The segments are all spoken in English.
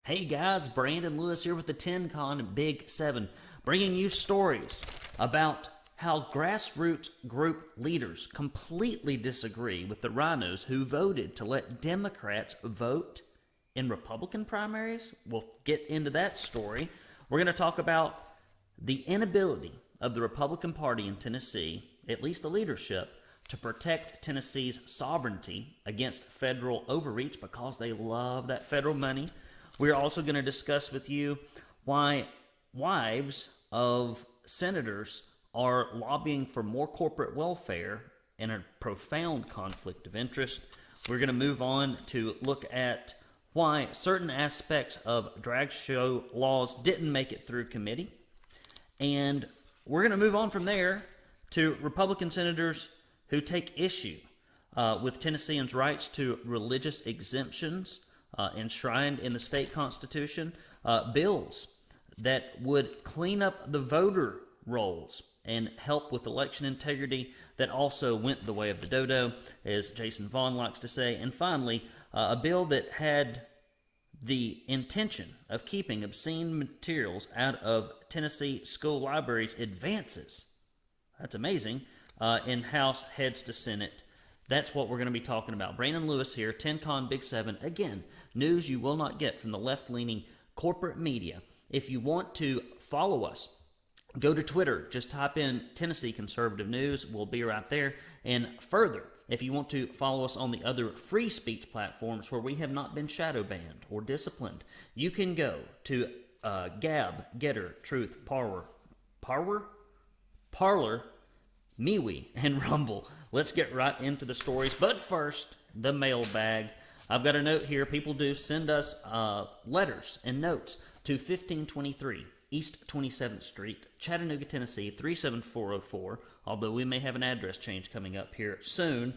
Hey guys, Brandon Lewis here with the TennCon Big 7, bringing you stories about how grassroots group leaders completely disagree with the RINOs who voted to let Democrats vote in Republican primaries. We'll get into that story. We're going to talk about the inability of the Republican Party in Tennessee, at least the leadership, to protect Tennessee's sovereignty against federal overreach because they love that federal money. We're also going to discuss with you why wives of senators are lobbying for more corporate welfare in a profound conflict of interest. We're going to move on to look at why certain aspects of drag show laws didn't make it through committee. And we're going to move on from there to Republican senators who take issue with Tennesseans' rights to religious exemptions enshrined in the state constitution, bills that would clean up the voter rolls and help with election integrity that also went the way of the dodo, as Jason Vaughn likes to say. And finally, a bill that had the intention of keeping obscene materials out of Tennessee school libraries advances. That's amazing. In House heads to Senate. That's what we're going to be talking about. Brandon Lewis here, TennCon Big 7. Again, news you will not get from the left-leaning corporate media. If you want to follow us, go to Twitter. Just type in Tennessee Conservative News. We'll be right there. And further, if you want to follow us on the other free speech platforms where we have not been shadow banned or disciplined, you can go to Gab, Getter, Truth, Parler, MeWe, and Rumble. Let's get right into the stories. But first, the mailbag. I've got a note here. People do send us letters and notes to 1523 East 27th Street, Chattanooga, Tennessee, 37404, although we may have an address change coming up here soon.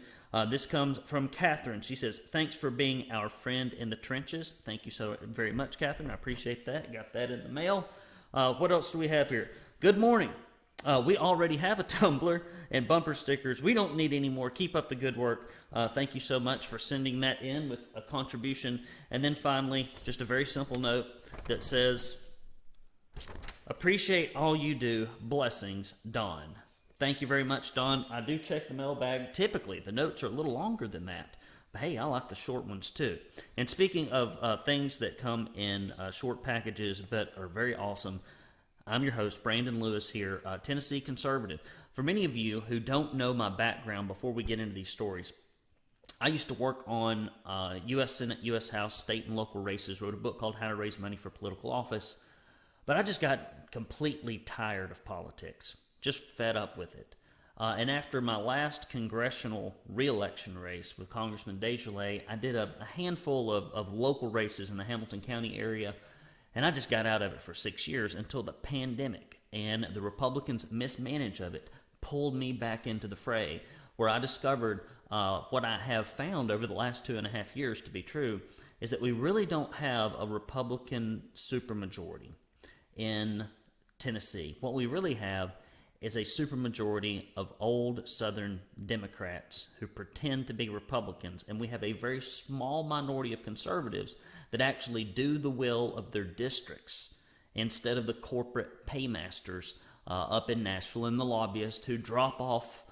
This comes from Catherine. She says, thanks for being our friend in the trenches. Thank you so very much, Catherine. I appreciate that. Got that in the mail. What else do we have here? Good morning. We already have a tumbler and bumper stickers. We don't need any more. Keep up the good work. Thank you so much for sending that in with a contribution. And then finally, just a very simple note that says, appreciate all you do. Blessings, Don. Thank you very much, Don. I do check the mailbag. Typically, the notes are a little longer than that. But hey, I like the short ones too. And speaking of things that come in short packages but are very awesome, I'm your host, Brandon Lewis here, Tennessee Conservative. For many of you who don't know my background before we get into these stories, I used to work on U.S. Senate, U.S. House, state and local races, wrote a book called How to Raise Money for Political Office, but I just got completely tired of politics, just fed up with it. And after my last congressional re-election race with Congressman Desjardins, I did a handful of local races in the Hamilton County area. And I just got out of it for 6 years until the pandemic and the Republicans' mismanage of it pulled me back into the fray, where I discovered what I have found over the last 2.5 years to be true, is that we really don't have a Republican supermajority in Tennessee. What we really have is a supermajority of old Southern Democrats who pretend to be Republicans, and we have a very small minority of conservatives that actually do the will of their districts instead of the corporate paymasters up in Nashville and the lobbyists who drop off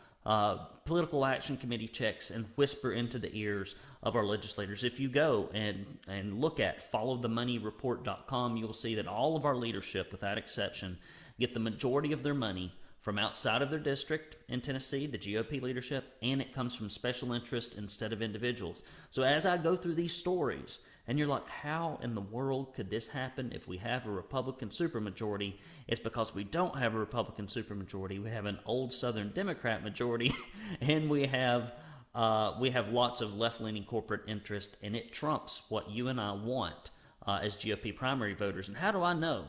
political action committee checks and whisper into the ears of our legislators. If you go and look at followthemoneyreport.com, you'll see that all of our leadership, without exception, get the majority of their money from outside of their district in Tennessee, the GOP leadership, and it comes from special interest instead of individuals. So as I go through these stories, and you're like, how in the world could this happen if we have a Republican supermajority? It's because we don't have a Republican supermajority. We have an old Southern Democrat majority, and we have lots of left-leaning corporate interest, and it trumps what you and I want as GOP primary voters. And how do I know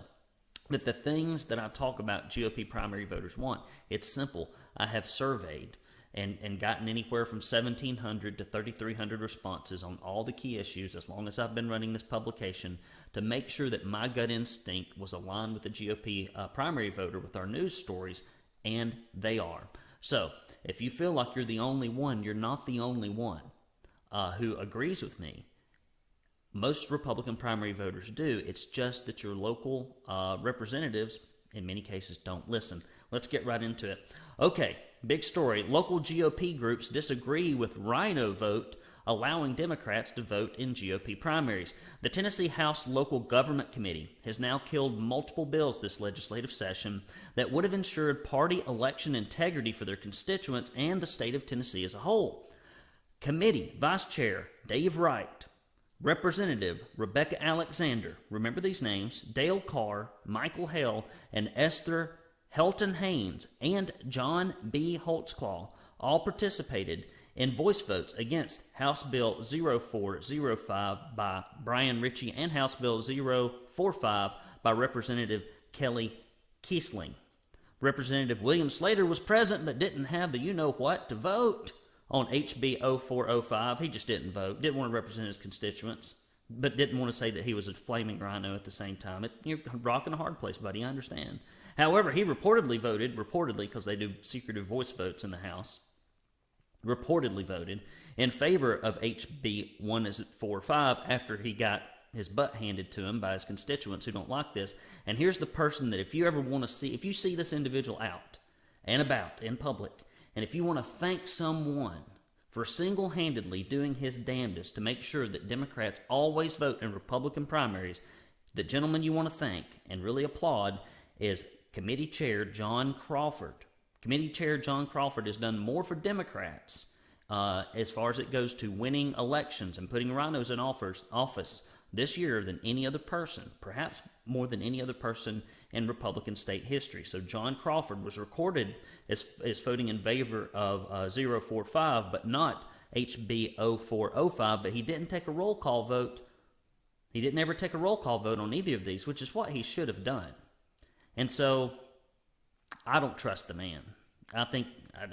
that the things that I talk about GOP primary voters want? It's simple. I have surveyed and gotten anywhere from 1,700 to 3,300 responses on all the key issues as long as I've been running this publication to make sure that my gut instinct was aligned with the GOP primary voter with our news stories, and they are. So if you feel like you're the only one, you're not the only one who agrees with me. Most Republican primary voters do. It's just that your local representatives, in many cases, don't listen. Let's get right into it. Okay, big story. Local GOP groups disagree with RINO vote allowing Democrats to vote in GOP primaries. The Tennessee House Local Government Committee has now killed multiple bills this legislative session that would have ensured party election integrity for their constituents and the state of Tennessee as a whole. Committee Vice Chair Dave Wright, Representative Rebecca Alexander, remember these names, Dale Carr, Michael Hale, and Esther Helton Haynes, and John B. Holtzclaw all participated in voice votes against House Bill 0405 by Brian Ritchie and House Bill 045 by Representative Kelly Kiesling. Representative William Slater was present but didn't have the you-know-what to vote on HB 0405. He just didn't vote, didn't want to represent his constituents, but didn't want to say that he was a flaming rhino at the same time. You're rocking a hard place, buddy, I understand. However, he reportedly because they do secretive voice votes in the House, reportedly voted in favor of HB 145 after he got his butt handed to him by his constituents who don't like this. And here's the person that if you see this individual out and about in public, and if you want to thank someone for single-handedly doing his damnedest to make sure that Democrats always vote in Republican primaries, the gentleman you want to thank and really applaud is Committee Chair John Crawford. Committee Chair John Crawford has done more for Democrats as far as it goes to winning elections and putting RINOs in office this year than any other person, perhaps more than any other person in Republican state history. So John Crawford was recorded as voting in favor of 045, but not HB 0405, but he didn't take a roll call vote. He didn't ever take a roll call vote on either of these, which is what he should have done. And so I don't trust the man. I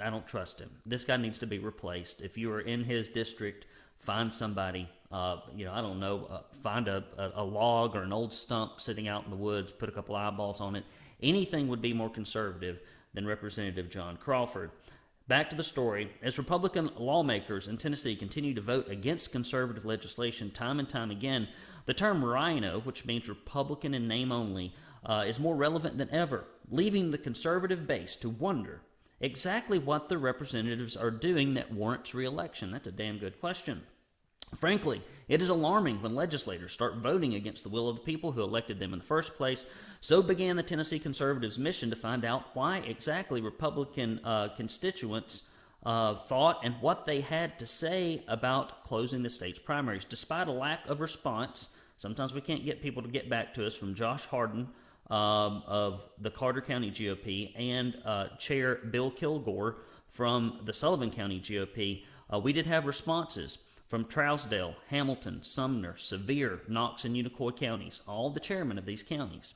don't trust him. This guy needs to be replaced. If you are in his district, find somebody, find a log or an old stump sitting out in the woods, put a couple eyeballs on it. Anything would be more conservative than Representative John Crawford. Back to the story. As Republican lawmakers in Tennessee continue to vote against conservative legislation time and time again, the term RINO, which means Republican in name only, is more relevant than ever, leaving the conservative base to wonder exactly what their representatives are doing that warrants re-election. That's a damn good question. Frankly, it is alarming when legislators start voting against the will of the people who elected them in the first place. So began the Tennessee conservatives' mission to find out why exactly Republican constituents thought and what they had to say about closing the state's primaries. Despite a lack of response, sometimes we can't get people to get back to us, from Josh Hardin of the Carter County GOP and Chair Bill Kilgore from the Sullivan County GOP, we did have responses from Trousdale, Hamilton, Sumner, Sevier, Knox, and Unicoi counties. All the chairmen of these counties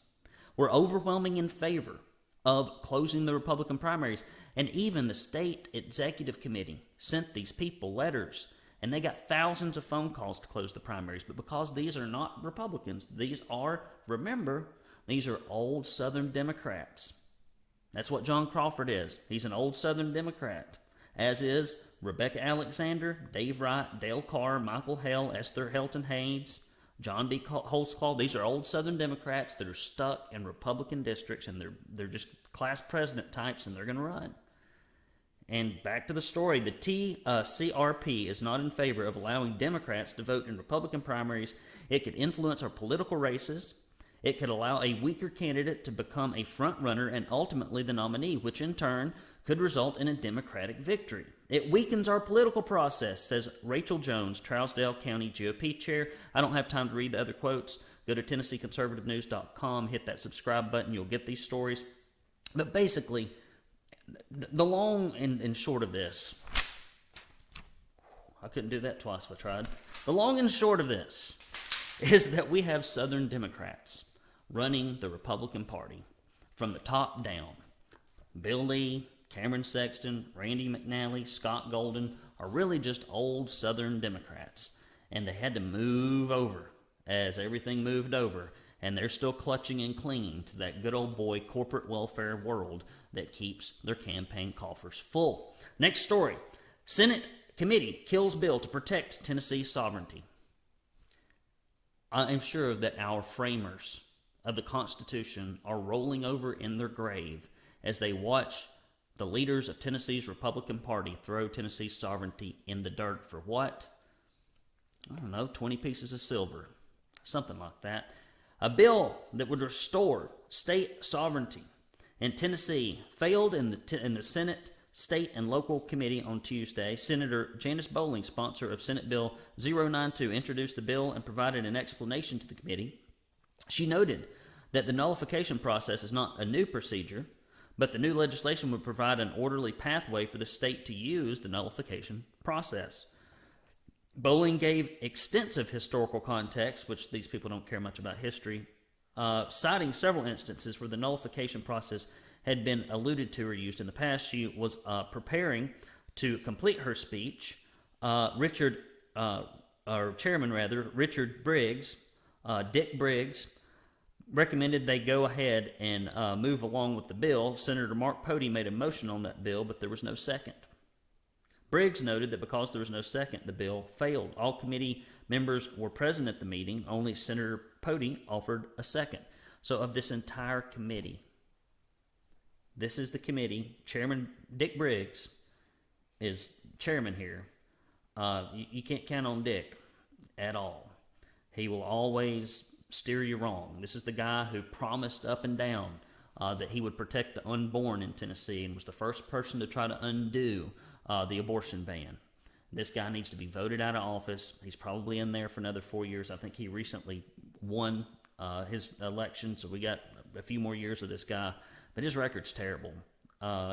were overwhelming in favor of closing the Republican primaries, and even the state executive committee sent these people letters, and they got thousands of phone calls to close the primaries. But because these are not Republicans, these are old Southern Democrats. That's what John Crawford is. He's an old Southern Democrat, as is Rebecca Alexander, Dave Wright, Dale Carr, Michael Hale, Esther Helton Haynes, John B. Holtzclaw. These are old Southern Democrats that are stuck in Republican districts, and they're just class president types, and they're going to run. And back to the story, the TCRP is not in favor of allowing Democrats to vote in Republican primaries. It could influence our political races. It could allow a weaker candidate to become a front runner and ultimately the nominee, which in turn could result in a Democratic victory. It weakens our political process, says Rachel Jones, Trousdale County GOP chair. I don't have time to read the other quotes. Go to TennesseeConservativeNews.com, hit that subscribe button, you'll get these stories. But basically, the long and short of this, I couldn't do that twice if I tried. The long and short of this is that we have Southern Democrats running the Republican Party from the top down. Bill Lee, Cameron Sexton, Randy McNally, Scott Golden are really just old Southern Democrats. And they had to move over as everything moved over. And they're still clutching and clinging to that good old boy corporate welfare world that keeps their campaign coffers full. Next story. Senate committee kills bill to protect Tennessee's sovereignty. I am sure that our framers of the Constitution are rolling over in their grave as they watch the leaders of Tennessee's Republican Party throw Tennessee's sovereignty in the dirt for what? I don't know, 20 pieces of silver, something like that. A bill that would restore state sovereignty in Tennessee failed in the Senate, State, and Local Committee on Tuesday. Senator Janice Bowling, sponsor of Senate Bill 092, introduced the bill and provided an explanation to the committee. She noted that the nullification process is not a new procedure, but the new legislation would provide an orderly pathway for the state to use the nullification process. Bowling gave extensive historical context, which these people don't care much about history, citing several instances where the nullification process had been alluded to or used in the past. She was preparing to complete her speech. Chairman Richard Briggs, Dick Briggs, recommended they go ahead and move along with the bill. Senator Mark Pody made a motion on that bill, but there was no second. Briggs noted that because there was no second, the bill failed. All committee members were present at the meeting. Only Senator Pody offered a second. So of this entire committee, this is the committee. Chairman Dick Briggs is chairman here. You can't count on Dick at all. He will always steer you wrong. This is the guy who promised up and down that he would protect the unborn in Tennessee and was the first person to try to undo the abortion ban. This guy needs to be voted out of office. He's probably in there for another 4 years. I think he recently won his election, so we got a few more years of this guy. But his record's terrible.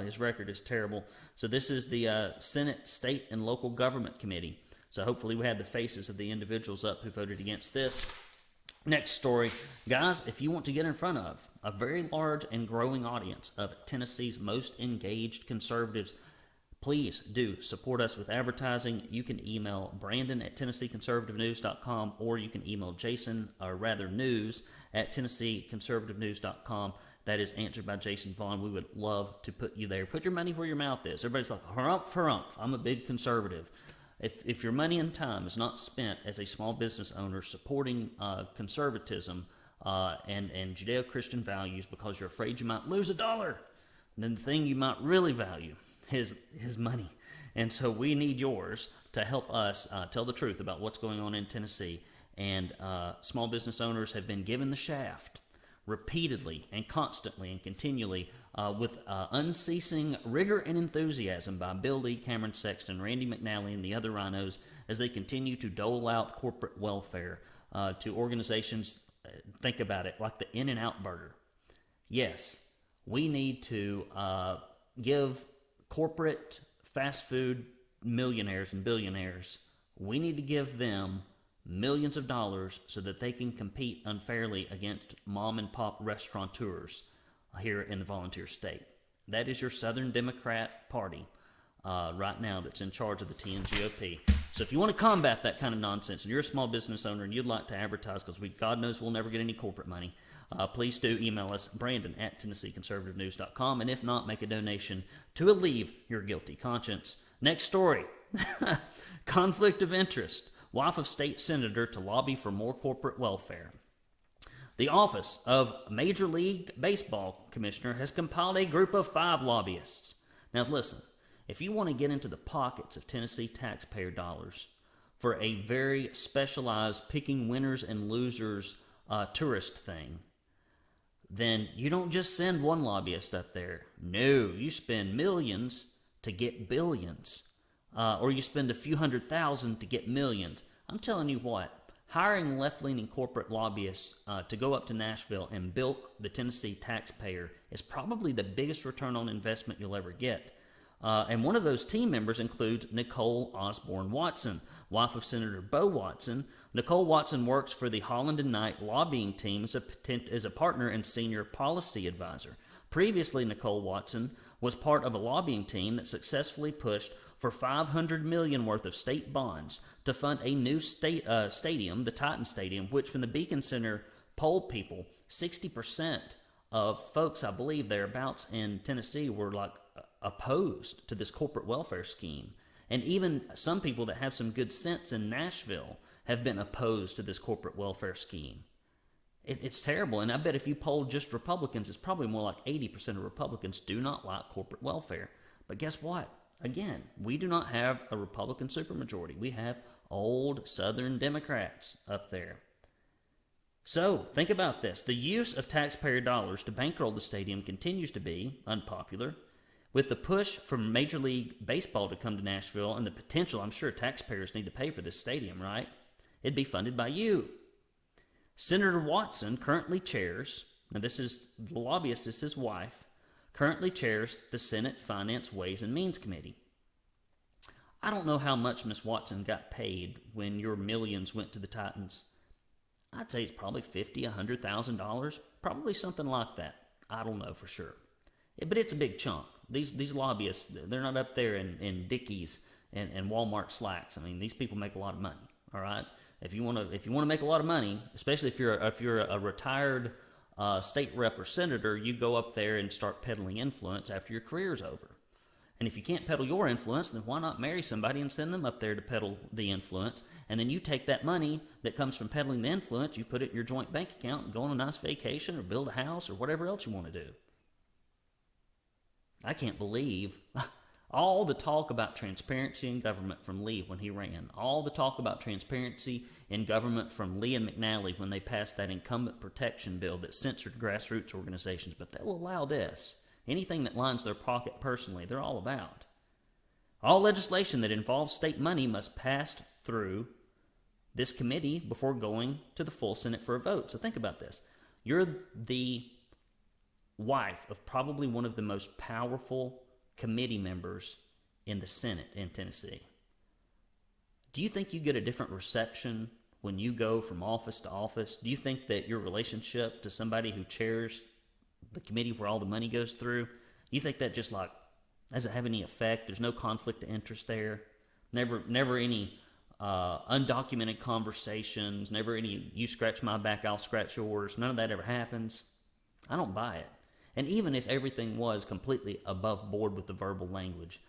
His record is terrible. So this is the Senate, State, and Local Government Committee. So hopefully we have the faces of the individuals up who voted against this. Next story. Guys, if you want to get in front of a very large and growing audience of Tennessee's most engaged conservatives, please do support us with advertising. You can email Brandon at TennesseeConservativeNews.com, or you can email Jason, or rather news, at TennesseeConservativeNews.com. That is answered by Jason Vaughn. We would love to put you there. Put your money where your mouth is. Everybody's like, harumph. I'm a big conservative. If your money and time is not spent as a small business owner supporting conservatism and Judeo-Christian values because you're afraid you might lose $1, then the thing you might really value is money. And so we need yours to help us tell the truth about what's going on in Tennessee. And small business owners have been given the shaft repeatedly and constantly and continually with unceasing rigor and enthusiasm by Bill Lee, Cameron Sexton, Randy McNally, and the other RINOs as they continue to dole out corporate welfare to organizations, think about it, like the In-N-Out Burger. Yes, we need to give corporate fast food millionaires and billionaires, we need to give them millions of dollars so that they can compete unfairly against mom and pop restaurateurs here in the volunteer state. That is your Southern Democrat Party right now that's in charge of the TNGOP. So if you want to combat that kind of nonsense and you're a small business owner and you'd like to advertise, because God knows we'll never get any corporate money, please do email us, Brandon at TennesseeConservativeNews.com, and if not, make a donation to relieve your guilty conscience. Next story. Conflict of interest. Wife of state senator to lobby for more corporate welfare. The Office of Major League Baseball Commissioner has compiled a group of 5 lobbyists. Now listen, if you want to get into the pockets of Tennessee taxpayer dollars for a very specialized picking winners and losers tourist thing, then you don't just send one lobbyist up there. No, you spend millions to get billions. Or you spend a few $100,000 to get millions. I'm telling you what, hiring left-leaning corporate lobbyists to go up to Nashville and bilk the Tennessee taxpayer is probably the biggest return on investment you'll ever get. And one of those team members includes Nicole Osborne Watson, wife of Senator Bo Watson. Nicole Watson works for the Holland and Knight lobbying team as a partner and senior policy advisor. Previously, Nicole Watson was part of a lobbying team that successfully pushed for $500 million worth of state bonds to fund a new stadium, the Titan Stadium, which when the Beacon Center polled people, 60% of folks, I believe, thereabouts in Tennessee were like opposed to this corporate welfare scheme. And even some people that have some good sense in Nashville have been opposed to this corporate welfare scheme. It's terrible, and I bet if you poll just Republicans, it's probably more like 80% of Republicans do not like corporate welfare. But guess what? Again, we do not have a Republican supermajority. We have old Southern Democrats up there. So, think about this. The use of taxpayer dollars to bankroll the stadium continues to be unpopular. With the push for Major League Baseball to come to Nashville and the potential, I'm sure taxpayers need to pay for this stadium, right? It'd be funded by you. Senator Watson currently chairs, now this is, the lobbyist is his wife, currently chairs the Senate Finance Ways and Means Committee. I don't know how much Miss Watson got paid when your millions went to the Titans. I'd say it's probably $50,000, $100,000, probably something like that. I don't know for sure. But it's a big chunk. These lobbyists, they're not up there in Dickies and Walmart slacks. I mean, these people make a lot of money, all right? If you want to make a lot of money, especially if you're a retired state rep or senator, you go up there and start peddling influence after your career's over. And if you can't peddle your influence, then why not marry somebody and send them up there to peddle the influence? And then you take that money that comes from peddling the influence, you put it in your joint bank account and go on a nice vacation or build a house or whatever else you want to do. I can't believe all the talk about transparency in government from Lee when he ran. All the talk about transparency in government from Lee and McNally when they passed that incumbent protection bill that censored grassroots organizations. But they'll allow this. Anything that lines their pocket personally, they're all about. All legislation that involves state money must pass through this committee before going to the full Senate for a vote. So think about this. You're the wife of probably one of the most powerful committee members in the Senate in Tennessee. Do you think you get a different reception when you go from office to office? Do you think that your relationship to somebody who chairs the committee where all the money goes through, you think that just like doesn't have any effect? There's no conflict of interest there. Never any undocumented conversations. Never any you scratch my back, I'll scratch yours. None of that ever happens. I don't buy it. And even if everything was completely above board with the verbal language,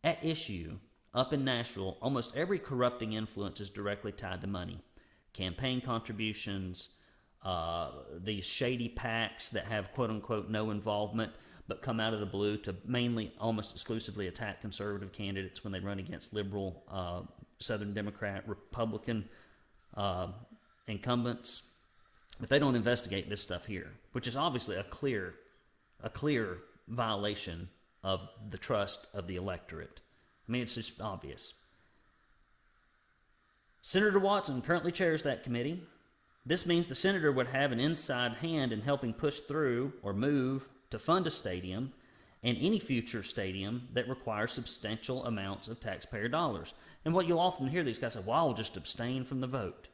at issue up in Nashville, almost every corrupting influence is directly tied to money. Campaign contributions, these shady PACs that have quote-unquote no involvement but come out of the blue to mainly almost exclusively attack conservative candidates when they run against liberal, Southern Democrat, Republican incumbents. But they don't investigate this stuff here, which is obviously a clear violation of the trust of the electorate. I mean, it's just obvious. Senator Watson currently chairs that committee. This means the senator would have an inside hand in helping push through or move to fund a stadium and any future stadium that requires substantial amounts of taxpayer dollars. And what you'll often hear these guys say, well, I'll just abstain from the vote.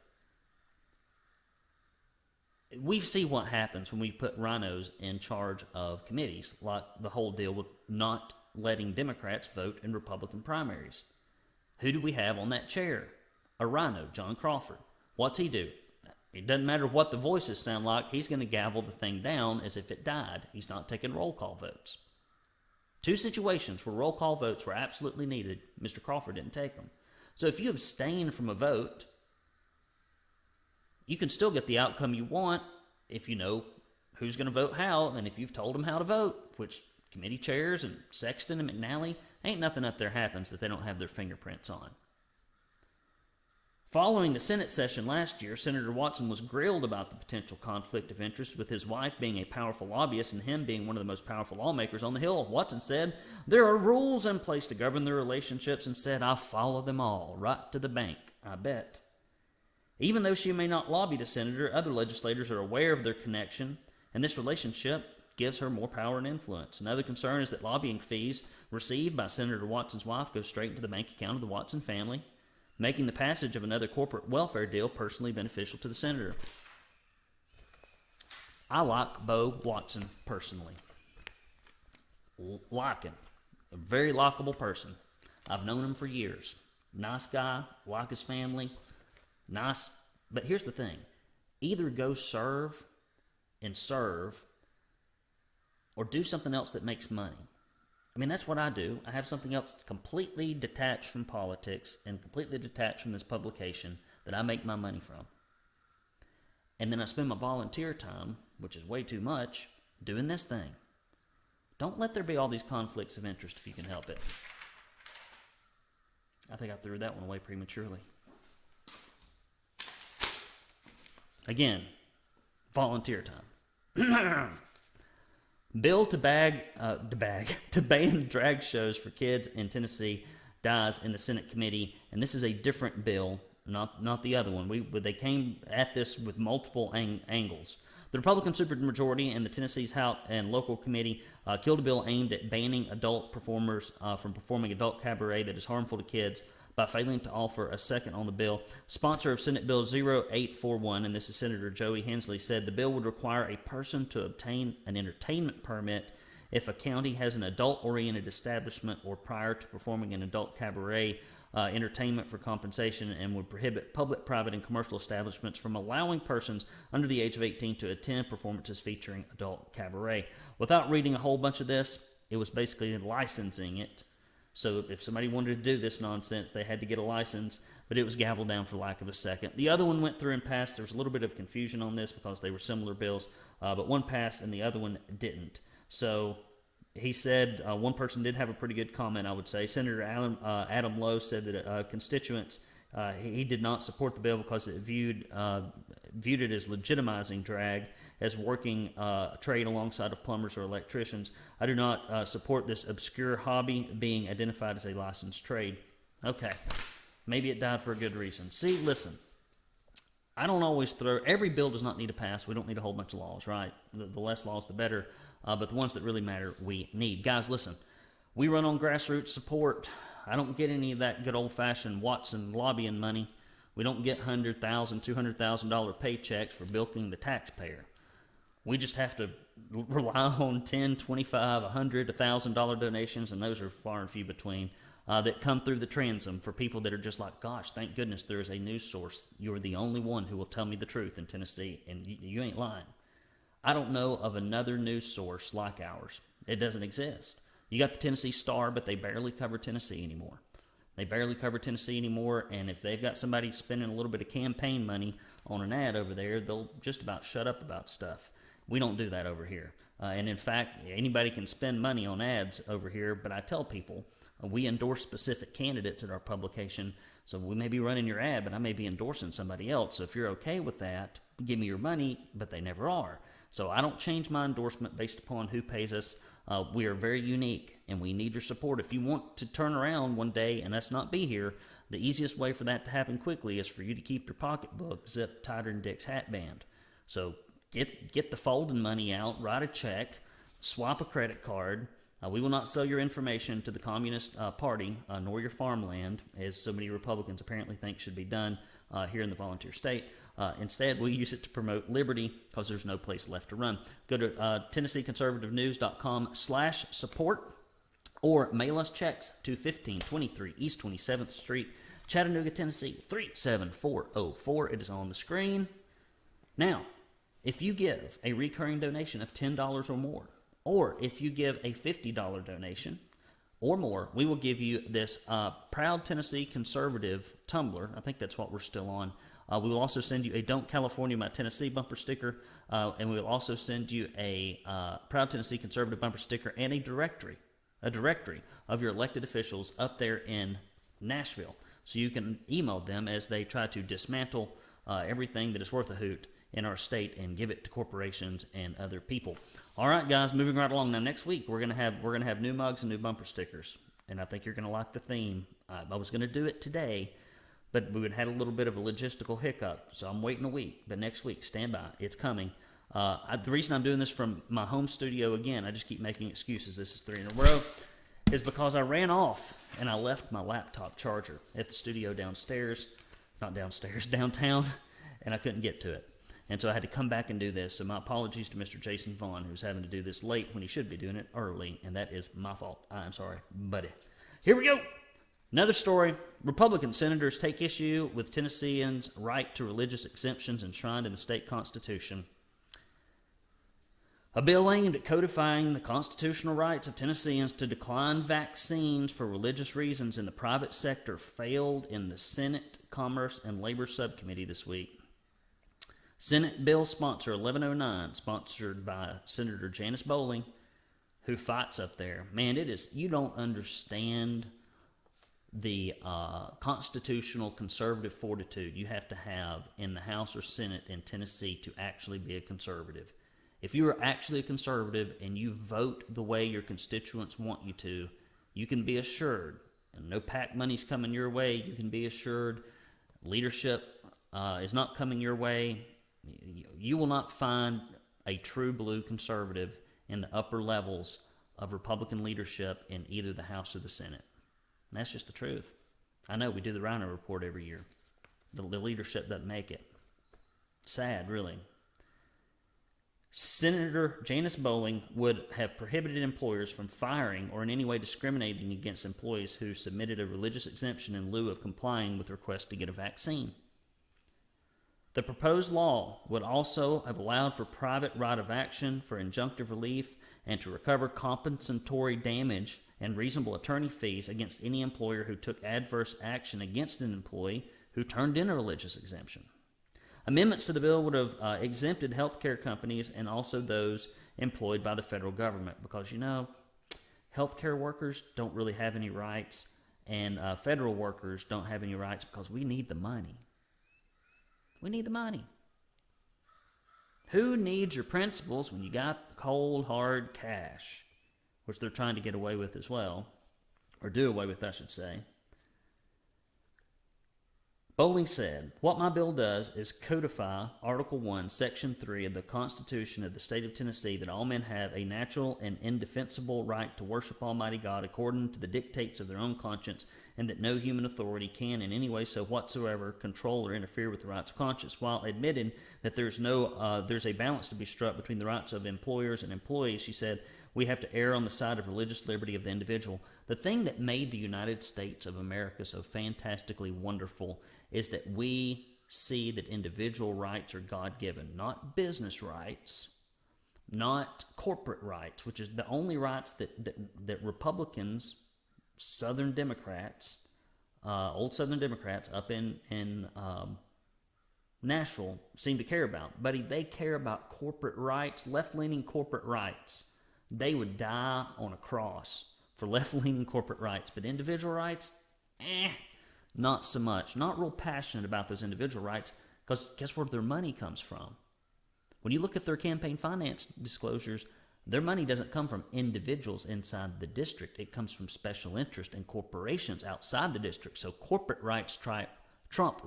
We see what happens when we put RINOs in charge of committees, like the whole deal with not letting Democrats vote in Republican primaries. Who do we have on that chair? A RINO, John Crawford. What's he do? It doesn't matter what the voices sound like, he's going to gavel the thing down as if it died. He's not taking roll call votes. Two situations where roll call votes were absolutely needed, Mr. Crawford didn't take them. So if you abstain from a vote, you can still get the outcome you want if you know who's going to vote how, and if you've told them how to vote, which committee chairs and Sexton and McNally, ain't nothing up there happens that they don't have their fingerprints on. Following the Senate session last year, Senator Watson was grilled about the potential conflict of interest with his wife being a powerful lobbyist and him being one of the most powerful lawmakers on the Hill. Watson said, there are rules in place to govern their relationships, and said, I follow them all, right to the bank, I bet. Even though she may not lobby the senator, other legislators are aware of their connection, and this relationship gives her more power and influence. Another concern is that lobbying fees received by Senator Watson's wife go straight into the bank account of the Watson family, making the passage of another corporate welfare deal personally beneficial to the senator. I like Bo Watson personally. Like him. A very likable person. I've known him for years. Nice guy, like his family. Nice. But here's the thing. Either go serve or do something else that makes money. I mean, that's what I do. I have something else completely detached from politics and completely detached from this publication that I make my money from. And then I spend my volunteer time, which is way too much, doing this thing. Don't let there be all these conflicts of interest if you can help it. I think I threw that one away prematurely. Again, volunteer time. Bill to ban drag shows for kids in Tennessee dies in the Senate committee, and this is a different bill, not the other one. They came at this with multiple angles. The Republican supermajority in the Tennessee's House and local committee killed a bill aimed at banning adult performers from performing adult cabaret that is harmful to kids by failing to offer a second on the bill. Sponsor of Senate Bill 0841, and this is Senator Joey Hensley, said the bill would require a person to obtain an entertainment permit if a county has an adult-oriented establishment or prior to performing an adult cabaret entertainment for compensation, and would prohibit public, private, and commercial establishments from allowing persons under the age of 18 to attend performances featuring adult cabaret. Without reading a whole bunch of this, it was basically licensing it. So if somebody wanted to do this nonsense, they had to get a license, but it was gavelled down for lack of a second. The other one went through and passed. There was a little bit of confusion on this because they were similar bills, but one passed and the other one didn't. So he said one person did have a pretty good comment, I would say. Senator Adam Lowe said that constituents, he did not support the bill because it viewed it as legitimizing drag as working trade alongside of plumbers or electricians. I do not support this obscure hobby being identified as a licensed trade. Okay, maybe it died for a good reason. See, listen, I don't always every bill does not need to pass. We don't need a whole bunch of laws, right? The less laws, the better. But the ones that really matter, we need. Guys, listen, we run on grassroots support. I don't get any of that good old-fashioned Watson lobbying money. We don't get $100,000, $200,000 paychecks for bilking the taxpayer. We just have to rely on $10, $25, $100, $1,000 donations, and those are far and few between, that come through the transom for people that are just like, gosh, thank goodness there is a news source. You're the only one who will tell me the truth in Tennessee, and you ain't lying. I don't know of another news source like ours. It doesn't exist. You got the Tennessee Star, but they barely cover Tennessee anymore. And if they've got somebody spending a little bit of campaign money on an ad over there, they'll just about shut up about stuff. We don't do that over here. And in fact, anybody can spend money on ads over here, but I tell people, we endorse specific candidates at our publication, so we may be running your ad, but I may be endorsing somebody else. So if you're okay with that, give me your money, but they never are. So I don't change my endorsement based upon who pays us. We are very unique, and we need your support. If you want to turn around one day and us not be here, the easiest way for that to happen quickly is for you to keep your pocketbook zipped tighter than Dick's hat band. So get the folding money out, write a check, swap a credit card. We will not sell your information to the Communist Party, nor your farmland, as so many Republicans apparently think should be done here in the volunteer state. Instead, we use it to promote liberty because there's no place left to run. Go to TennesseeConservativeNews.com/support or mail us checks to 1523 East 27th Street, Chattanooga, Tennessee, 37404. It is on the screen. Now, if you give a recurring donation of $10 or more, or if you give a $50 donation or more, we will give you this Proud Tennessee Conservative tumbler. I think that's what we're still on. We will also send you a Don't California My Tennessee bumper sticker, and we will also send you a Proud Tennessee Conservative bumper sticker and a directory of your elected officials up there in Nashville. So you can email them as they try to dismantle everything that is worth a hoot in our state and give it to corporations and other people. All right, guys, moving right along. Now, next week we're gonna have new mugs and new bumper stickers, and I think you're gonna like the theme. I was gonna do it today, but we had a little bit of a logistical hiccup, so I'm waiting a week. But next week, stand by, it's coming. The reason I'm doing this from my home studio again, I just keep making excuses. This is 3 in a row, is because I ran off and I left my laptop charger at the studio downtown, and I couldn't get to it. And so I had to come back and do this. So my apologies to Mr. Jason Vaughn, who's having to do this late when he should be doing it early, and that is my fault. I'm sorry, buddy. Here we go. Another story. Republican senators take issue with Tennesseans' right to religious exemptions enshrined in the state constitution. A bill aimed at codifying the constitutional rights of Tennesseans to decline vaccines for religious reasons in the private sector failed in the Senate Commerce and Labor Subcommittee this week. Senate Bill Sponsor 1109, sponsored by Senator Janice Bowling, who fights up there. Man, it is, you don't understand the constitutional conservative fortitude you have to have in the House or Senate in Tennessee to actually be a conservative. If you are actually a conservative and you vote the way your constituents want you to, you can be assured, and no PAC money's coming your way, you can be assured leadership is not coming your way. You will not find a true blue conservative in the upper levels of Republican leadership in either the House or the Senate. And that's just the truth. I know we do the RINO report every year. The leadership doesn't make it. Sad, really. Senator Janice Bowling would have prohibited employers from firing or in any way discriminating against employees who submitted a religious exemption in lieu of complying with requests to get a vaccine. The proposed law would also have allowed for private right of action for injunctive relief and to recover compensatory damage and reasonable attorney fees against any employer who took adverse action against an employee who turned in a religious exemption. Amendments to the bill would have exempted healthcare companies and also those employed by the federal government because, healthcare workers don't really have any rights and federal workers don't have any rights because we need the money. We need the money. Who needs your principles when you got cold, hard cash, which they're trying to get away with as well, or do away with, I should say. Bowling said, what my bill does is codify Article 1, Section 3 of the Constitution of the State of Tennessee that all men have a natural and indefensible right to worship Almighty God according to the dictates of their own conscience, and that no human authority can in any way so whatsoever control or interfere with the rights of conscience, while admitting that there's a balance to be struck between the rights of employers and employees. She said, we have to err on the side of religious liberty of the individual. The thing that made the United States of America so fantastically wonderful is that we see that individual rights are God-given, not business rights, not corporate rights, which is the only rights that Republicans, Southern Democrats, old Southern Democrats up in Nashville seem to care about. Buddy, they care about corporate rights, left-leaning corporate rights. They would die on a cross for left-leaning corporate rights, but individual rights, not so much. Not real passionate about those individual rights because guess where their money comes from? When you look at their campaign finance disclosures, their money doesn't come from individuals inside the district. It comes from special interest and corporations outside the district. So corporate rights trump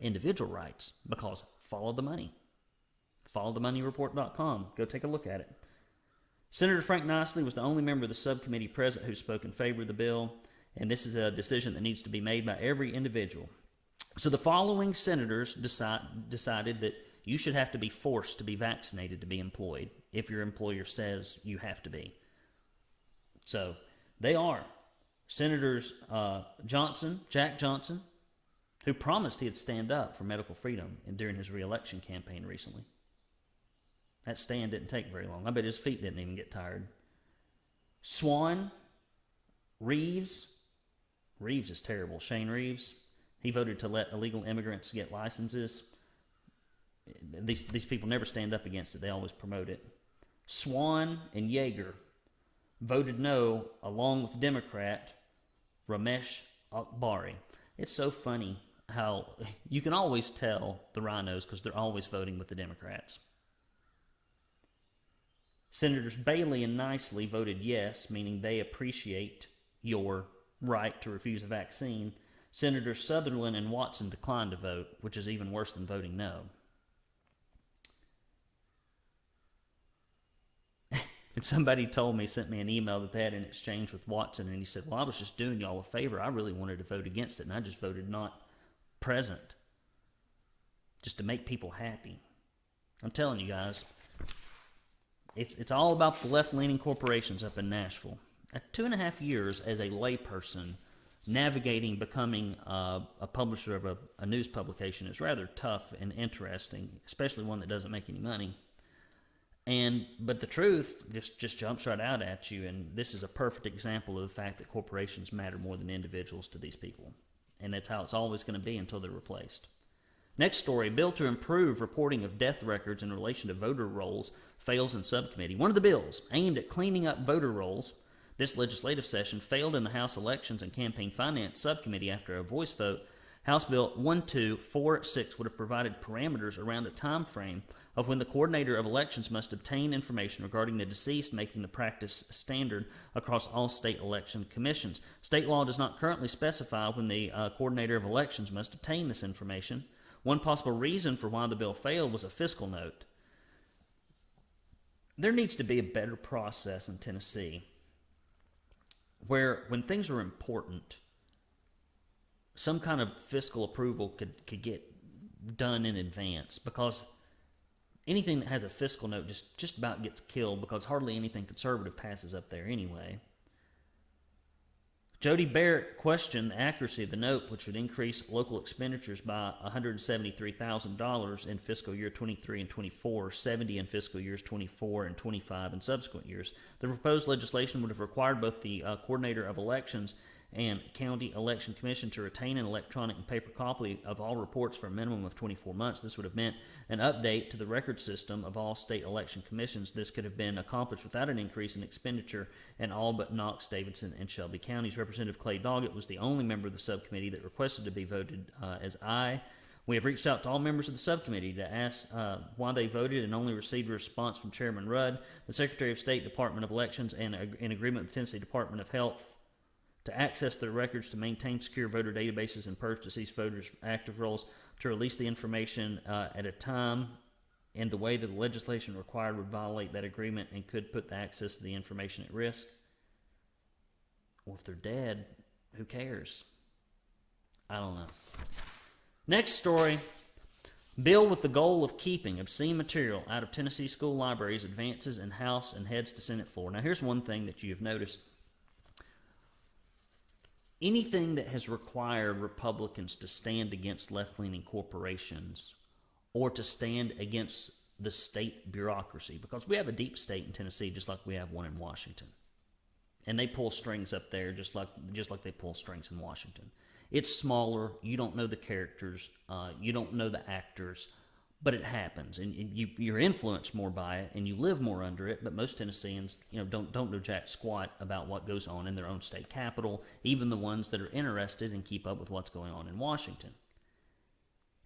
individual rights because follow the money. FollowTheMoneyReport.com. Go take a look at it. Senator Frank Nicely was the only member of the subcommittee present who spoke in favor of the bill, and this is a decision that needs to be made by every individual. So the following senators decided that you should have to be forced to be vaccinated to be employed if your employer says you have to be. So they are Senators Jack Johnson, who promised he'd stand up for medical freedom during his re-election campaign recently. That stand didn't take very long. I bet his feet didn't even get tired. Swan, Reeves is terrible. Shane Reeves, he voted to let illegal immigrants get licenses. These people never stand up against it. They always promote it. Swan and Yeager voted no, along with Democrat Ramesh Akbari. It's so funny how you can always tell the RINOs because they're always voting with the Democrats. Senators Bailey and Nicely voted yes, meaning they appreciate your right to refuse a vaccine. Senators Sutherland and Watson declined to vote, which is even worse than voting no. And somebody sent me an email that they had an exchange with Watson, and he said, well, I was just doing y'all a favor. I really wanted to vote against it, and I just voted not present, just to make people happy. I'm telling you guys, it's all about the left-leaning corporations up in Nashville. At 2.5 years as a layperson, navigating becoming a publisher of a news publication is rather tough and interesting, especially one that doesn't make any money. But the truth just jumps right out at you, and this is a perfect example of the fact that corporations matter more than individuals to these people. And that's how it's always going to be until they're replaced. Next story, a bill to improve reporting of death records in relation to voter rolls fails in subcommittee. One of the bills aimed at cleaning up voter rolls this legislative session failed in the House Elections and Campaign Finance Subcommittee after a voice vote. House Bill 1246 would have provided parameters around a time frame of when the coordinator of elections must obtain information regarding the deceased, making the practice standard across all state election commissions. State law does not currently specify when the coordinator of elections must obtain this information. One possible reason for why the bill failed was a fiscal note. There needs to be a better process in Tennessee where, when things are important, some kind of fiscal approval could get done in advance, because anything that has a fiscal note just about gets killed, because hardly anything conservative passes up there anyway. Jody Barrett questioned the accuracy of the note, which would increase local expenditures by $173,000 in fiscal year 23 and 24, $70,000 in fiscal years 24 and 25 and subsequent years. The proposed legislation would have required both the coordinator of elections and County Election Commission to retain an electronic and paper copy of all reports for a minimum of 24 months. This would have meant an update to the record system of all state election commissions. This could have been accomplished without an increase in expenditure in all but Knox, Davidson, and Shelby counties. Representative Clay Doggett was the only member of the subcommittee that requested to be voted as aye. We have reached out to all members of the subcommittee to ask why they voted, and only received a response from Chairman Rudd, the Secretary of State, Department of Elections, and in agreement with the Tennessee Department of Health to access their records, to maintain secure voter databases, and purge deceased voters' active rolls, to release the information at a time and the way that the legislation required would violate that agreement and could put the access to the information at risk. Well, if they're dead, who cares? I don't know. Next story. Bill with the goal of keeping obscene material out of Tennessee school libraries advances in House and heads to Senate floor. Now, here's one thing that you have noticed. Anything that has required Republicans to stand against left-leaning corporations or to stand against the state bureaucracy, because we have a deep state in Tennessee just like we have one in Washington. And they pull strings up there just like they pull strings in Washington. It's smaller, you don't know the characters, you don't know the actors, but it happens, and you're influenced more by it, and you live more under it. But most Tennesseans, don't know jack squat about what goes on in their own state capital, even the ones that are interested and keep up with what's going on in Washington.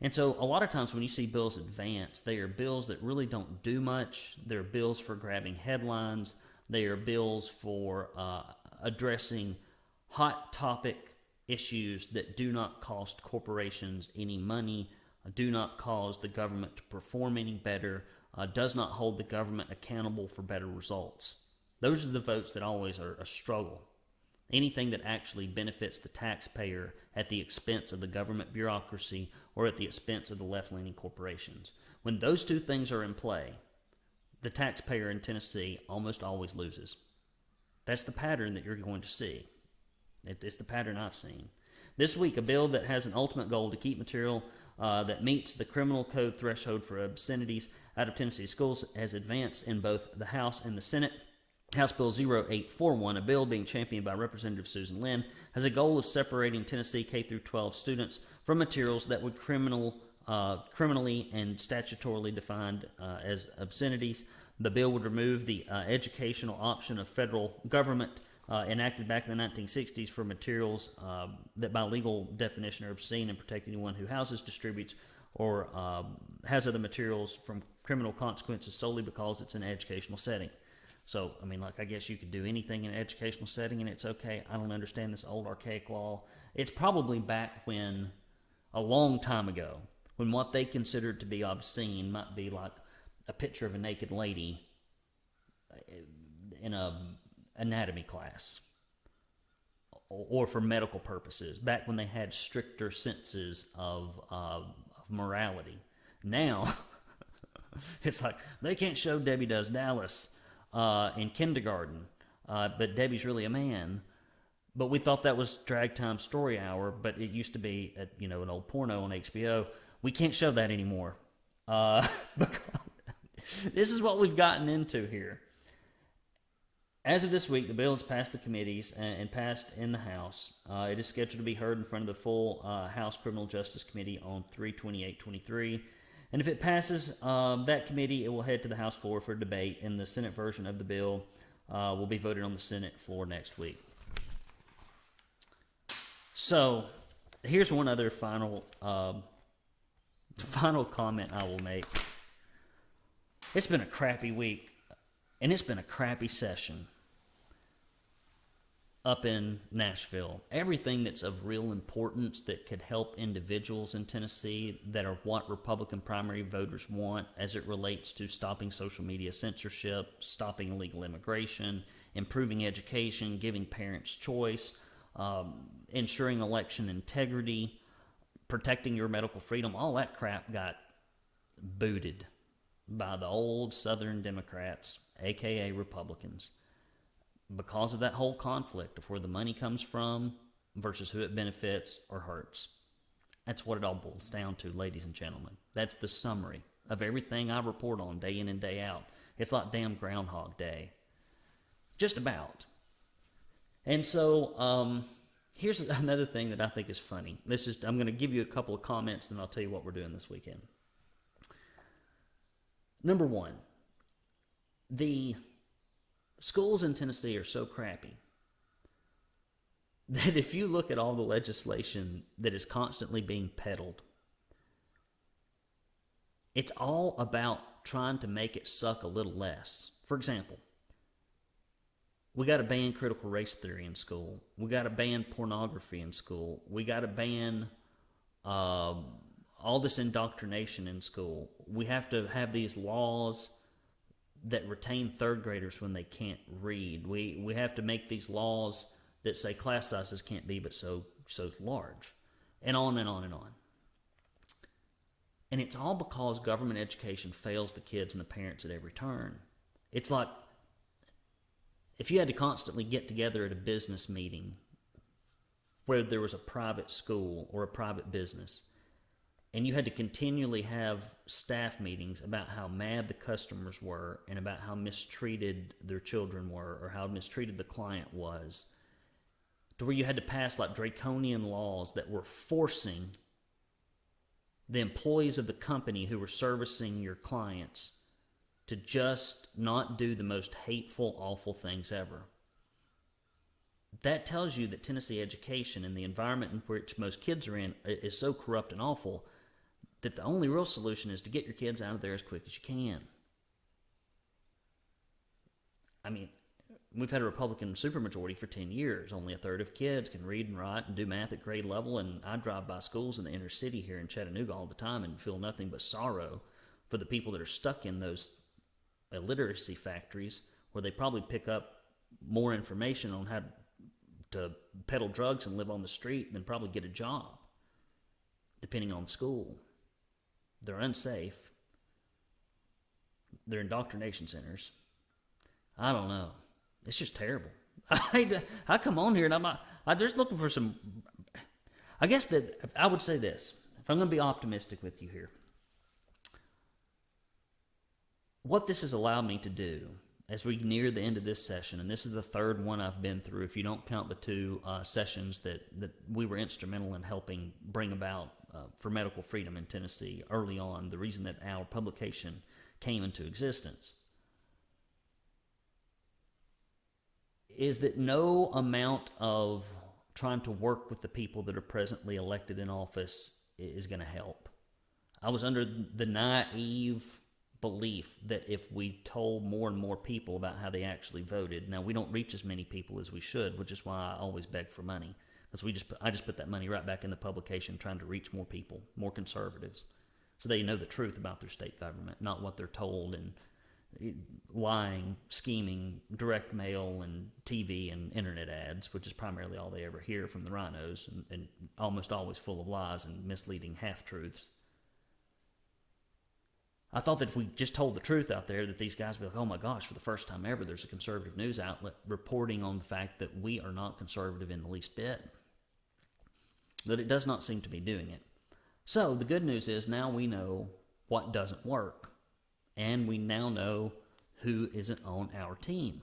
And so a lot of times when you see bills advance, they are bills that really don't do much. They're bills for grabbing headlines. They are bills for addressing hot topic issues that do not cost corporations any money, do not cause the government to perform any better, does not hold the government accountable for better results. Those are the votes that always are a struggle. Anything that actually benefits the taxpayer at the expense of the government bureaucracy or at the expense of the left-leaning corporations. When those two things are in play, the taxpayer in Tennessee almost always loses. That's the pattern that you're going to see. It's the pattern I've seen. This week, a bill that has an ultimate goal to keep material that meets the criminal code threshold for obscenities out of Tennessee schools has advanced in both the House and the Senate. House Bill 0841, a bill being championed by Representative Susan Lynn, has a goal of separating Tennessee K-12 students from materials that would criminally and statutorily defined as obscenities. The bill would remove the educational option of federal government enacted back in the 1960s for materials that by legal definition are obscene, and protect anyone who houses, distributes, or has other materials from criminal consequences solely because it's an educational setting. So, I guess you could do anything in an educational setting and it's okay. I don't understand this old archaic law. It's probably back when, a long time ago, when what they considered to be obscene might be like a picture of a naked lady in a anatomy class, or for medical purposes, back when they had stricter senses of morality. Now, it's like, they can't show Debbie Does Dallas in kindergarten, but Debbie's really a man. But we thought that was drag time story hour, but it used to be an old porno on HBO. We can't show that anymore. This is what we've gotten into here. As of this week, the bill has passed the committees and passed in the House. It is scheduled to be heard in front of the full House Criminal Justice Committee on 3/28/23. And if it passes that committee, it will head to the House floor for debate, and the Senate version of the bill will be voted on the Senate floor next week. So, here's one other final comment I will make. It's been a crappy week, and it's been a crappy session up in Nashville. Everything that's of real importance that could help individuals in Tennessee that are what Republican primary voters want as it relates to stopping social media censorship, stopping illegal immigration, improving education, giving parents choice, ensuring election integrity, protecting your medical freedom, all that crap got booted by the old Southern Democrats, aka Republicans, because of that whole conflict of where the money comes from versus who it benefits or hurts. That's what it all boils down to, ladies and gentlemen. That's the summary of everything I report on day in and day out. It's like damn Groundhog Day. Just about. And so, here's another thing that I think is funny. I'm going to give you a couple of comments, then I'll tell you what we're doing this weekend. Number one, the schools in Tennessee are so crappy that if you look at all the legislation that is constantly being peddled, it's all about trying to make it suck a little less. For example, we got to ban critical race theory in school. We got to ban pornography in school. We got to ban all this indoctrination in school. We have to have these laws that retain third graders when they can't read. We have to make these laws that say class sizes can't be but so large, and on and on and on. And it's all because government education fails the kids and the parents at every turn. It's like if you had to constantly get together at a business meeting where there was a private school or a private business, and you had to continually have staff meetings about how mad the customers were and about how mistreated their children were or how mistreated the client was, to where you had to pass like draconian laws that were forcing the employees of the company who were servicing your clients to just not do the most hateful, awful things ever. That tells you that Tennessee education and the environment in which most kids are in is so corrupt and awful that the only real solution is to get your kids out of there as quick as you can. I mean, we've had a Republican supermajority for 10 years. Only a third of kids can read and write and do math at grade level, and I drive by schools in the inner city here in Chattanooga all the time and feel nothing but sorrow for the people that are stuck in those illiteracy factories where they probably pick up more information on how to peddle drugs and live on the street than probably get a job, depending on the school. They're unsafe. They're indoctrination centers. I don't know. It's just terrible. I come on here and I'm just looking for some. I guess that I would say this. If I'm going to be optimistic with you here, what this has allowed me to do as we near the end of this session, and this is the third one I've been through, if you don't count the two sessions that we were instrumental in helping bring about for medical freedom in Tennessee early on, the reason that our publication came into existence, is that no amount of trying to work with the people that are presently elected in office is going to help. I was under the naive belief that if we told more and more people about how they actually voted, now we don't reach as many people as we should, which is why I always beg for money, because I just put that money right back in the publication trying to reach more people, more conservatives, so they know the truth about their state government, not what they're told and lying, scheming, direct mail and TV and internet ads, which is primarily all they ever hear from the RINOs, and almost always full of lies and misleading half-truths. I thought that if we just told the truth out there, that these guys would be like, oh my gosh, for the first time ever, there's a conservative news outlet reporting on the fact that we are not conservative in the least bit. That it does not seem to be doing it. So the good news is now we know what doesn't work. and we now know who isn't on our team.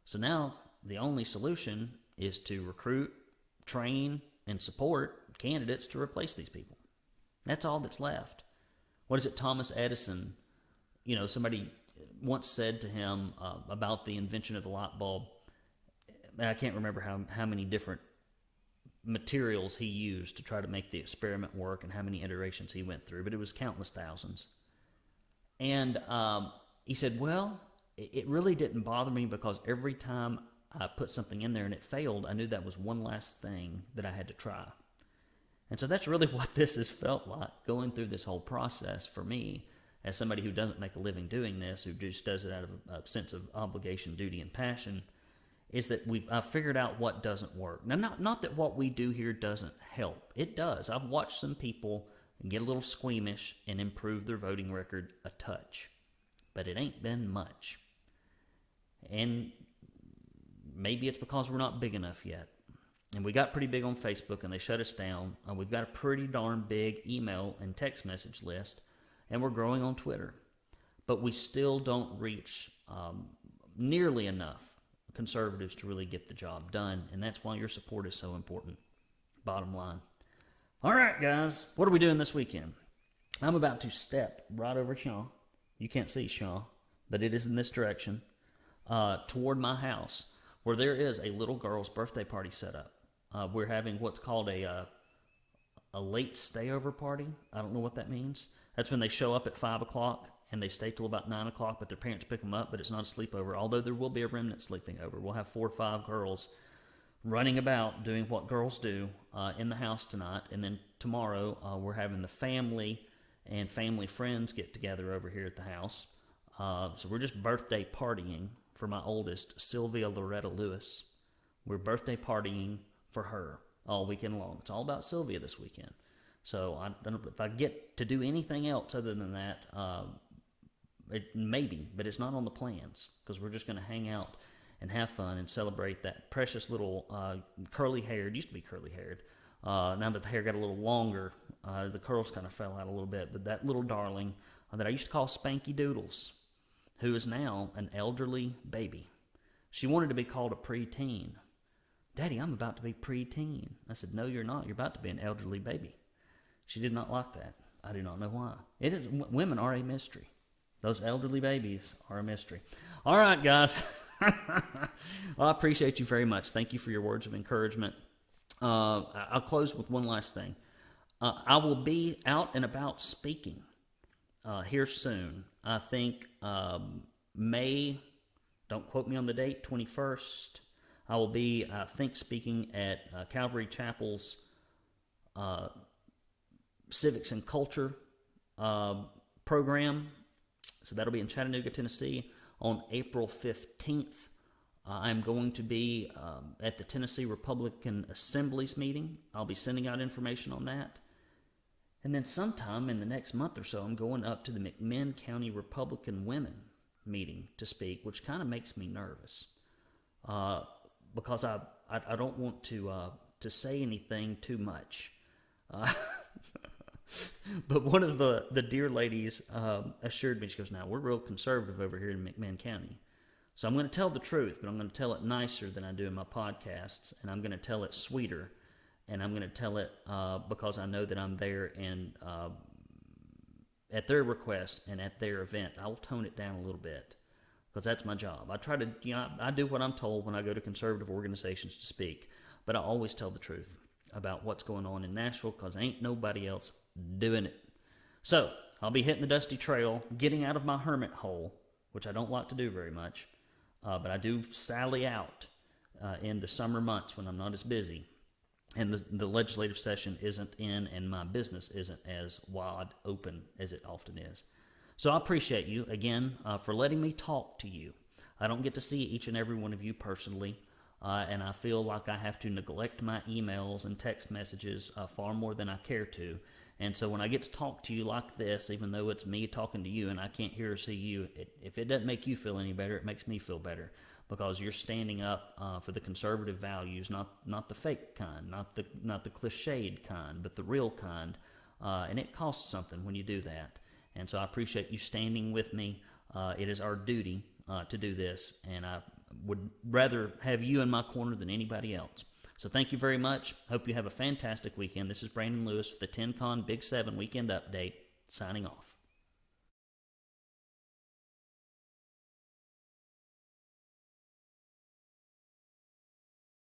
So now the only solution is to recruit, train, and support candidates to replace these people. That's all that's left. What is it, Thomas Edison, somebody once said to him about the invention of the light bulb, and I can't remember how many different materials he used to try to make the experiment work and how many iterations he went through, but it was countless thousands. And he said, well, it really didn't bother me because every time I put something in there and it failed, I knew that was one last thing that I had to try. And so that's really what this has felt like, going through this whole process for me as somebody who doesn't make a living doing this, who just does it out of a sense of obligation, duty, and passion, is that I've figured out what doesn't work. Now, not that what we do here doesn't help. It does. I've watched some people get a little squeamish and improve their voting record a touch. But it ain't been much. And maybe it's because we're not big enough yet. And we got pretty big on Facebook and they shut us down. We've got a pretty darn big email and text message list. And we're growing on Twitter. But we still don't reach nearly enough conservatives to really get the job done. And that's why your support is so important. Bottom line. All right, guys. What are we doing this weekend? I'm about to step right over Shaw. You can't see Shaw, but it is in this direction, toward my house, where there is a little girl's birthday party set up. We're having what's called a late stayover party. I don't know what that means. That's when they show up at 5 o'clock and they stay till about 9 o'clock, but their parents pick them up, but it's not a sleepover, although there will be a remnant sleeping over. We'll have 4 or 5 girls running about doing what girls do in the house tonight, and then tomorrow we're having the family and family friends get together over here at the house. So we're just birthday partying for my oldest, Sylvia Loretta Lewis. We're birthday partying for her all weekend long. It's all about Sylvia this weekend. So I don't know if I get to do anything else other than that. Maybe, but it's not on the plans because we're just going to hang out and have fun and celebrate that precious little curly-haired, used to be curly-haired. Now that the hair got a little longer, the curls kind of fell out a little bit, but that little darling that I used to call Spanky Doodles, who is now an elderly baby. She wanted to be called a preteen. Daddy, I'm about to be preteen. I said, no, you're not. You're about to be an elderly baby. She did not like that. I do not know why. Women are a mystery. Those elderly babies are a mystery. All right, guys. Well, I appreciate you very much. Thank you for your words of encouragement. I'll close with one last thing. I will be out and about speaking here soon. I think May, don't quote me on the date, 21st. I will be, I think, speaking at Calvary Chapel's Civics and Culture program. So that'll be in Chattanooga, Tennessee on April 15th. I'm going to be at the Tennessee Republican Assembly's meeting. I'll be sending out information on that. And then sometime in the next month or so, I'm going up to the McMinn County Republican Women meeting to speak, which kind of makes me nervous because I don't want to say anything too much. But one of the dear ladies assured me, she goes, now, we're real conservative over here in McMinn County. So I'm going to tell the truth, but I'm going to tell it nicer than I do in my podcasts, and I'm going to tell it sweeter, and I'm going to tell it because I know that I'm there and at their request and at their event. I will tone it down a little bit because that's my job. I try to, I do what I'm told when I go to conservative organizations to speak, but I always tell the truth about what's going on in Nashville because ain't nobody else doing it. So I'll be hitting the dusty trail, getting out of my hermit hole, which I don't like to do very much. But I do sally out in the summer months when I'm not as busy. And the legislative session isn't in and my business isn't as wide open as it often is. So I appreciate you, again, for letting me talk to you. I don't get to see each and every one of you personally. And I feel like I have to neglect my emails and text messages far more than I care to. And so when I get to talk to you like this, even though it's me talking to you and I can't hear or see you, if it doesn't make you feel any better, it makes me feel better because you're standing up for the conservative values, not the fake kind, not the cliched kind, but the real kind. And it costs something when you do that. And so I appreciate you standing with me. It is our duty to do this, and I would rather have you in my corner than anybody else. So thank you very much. Hope you have a fantastic weekend. This is Brandon Lewis with the TennCon Big 7 Weekend Update, signing off.